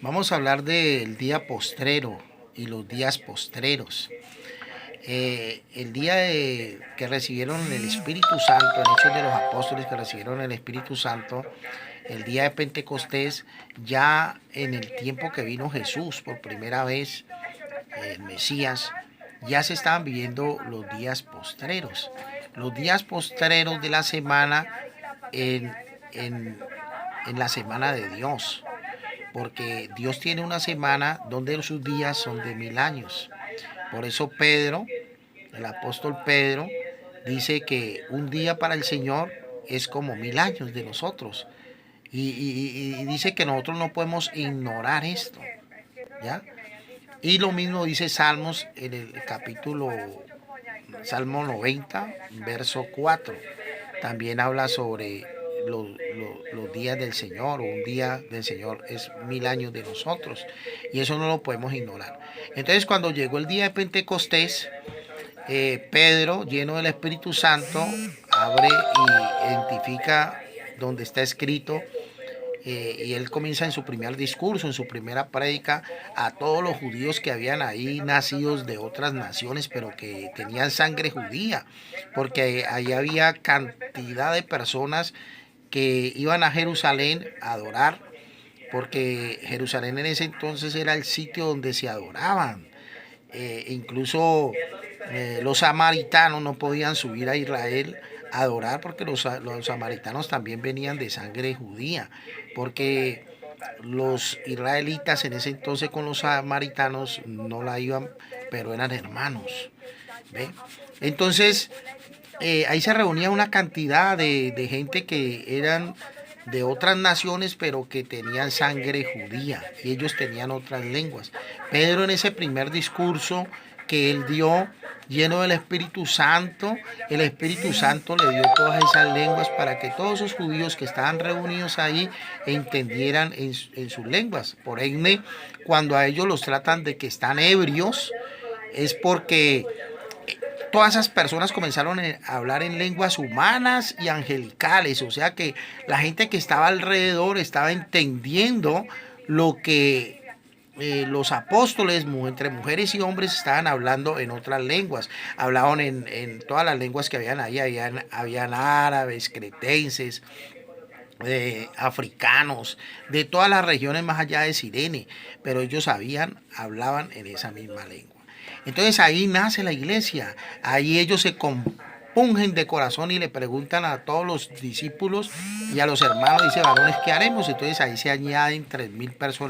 Vamos a hablar del día postrero y los días postreros. El día que recibieron el Espíritu Santo, en Hechos de los Apóstoles que recibieron el Espíritu Santo, el día de Pentecostés, ya en el tiempo que vino Jesús por primera vez, el Mesías, ya se estaban viviendo los días postreros. Los días postreros de la semana en, en, en la semana de Dios, porque Dios tiene una semana donde sus días son de 1000 años. Por eso Pedro, el apóstol Pedro, dice que un día para el Señor es como 1000 años de nosotros. Y dice que nosotros no podemos ignorar esto, ¿ya? Y lo mismo dice Salmos en el capítulo Salmo 90, verso 4. También habla sobre los días del Señor, o un día del Señor es 1000 años de nosotros, y eso no lo podemos ignorar. Entonces, cuando llegó el día de Pentecostés, Pedro, lleno del Espíritu Santo, abre y identifica donde está escrito, y él comienza en su primer discurso, en su primera prédica, a todos los judíos que habían ahí nacidos de otras naciones, pero que tenían sangre judía, porque ahí había cantidad de personas que iban a Jerusalén a adorar, porque Jerusalén en ese entonces era el sitio donde se adoraban. Incluso los samaritanos no podían subir a Israel a adorar, porque los samaritanos también venían de sangre judía, porque los israelitas en ese entonces con los samaritanos no la iban, pero eran hermanos. ¿Ve? Entonces, ahí se reunía una cantidad de gente que eran de otras naciones, pero que tenían sangre judía, y ellos tenían otras lenguas. Pedro, en ese primer discurso que él dio, lleno del Espíritu Santo, el Espíritu Santo le dio todas esas lenguas para que todos esos judíos que estaban reunidos ahí entendieran en sus lenguas. Por ende, cuando a ellos los tratan de que están ebrios, es porque todas esas personas comenzaron a hablar en lenguas humanas y angelicales, o sea que la gente que estaba alrededor estaba entendiendo lo que los apóstoles, entre mujeres y hombres, estaban hablando en otras lenguas. Hablaban en todas las lenguas que habían ahí, habían árabes, cretenses, africanos, de todas las regiones más allá de Sirene, pero ellos hablaban en esa misma lengua. Entonces ahí nace la iglesia, ahí ellos se compungen de corazón y le preguntan a todos los discípulos y a los hermanos, dice, varones, ¿qué haremos? Entonces ahí se añaden 3000 personas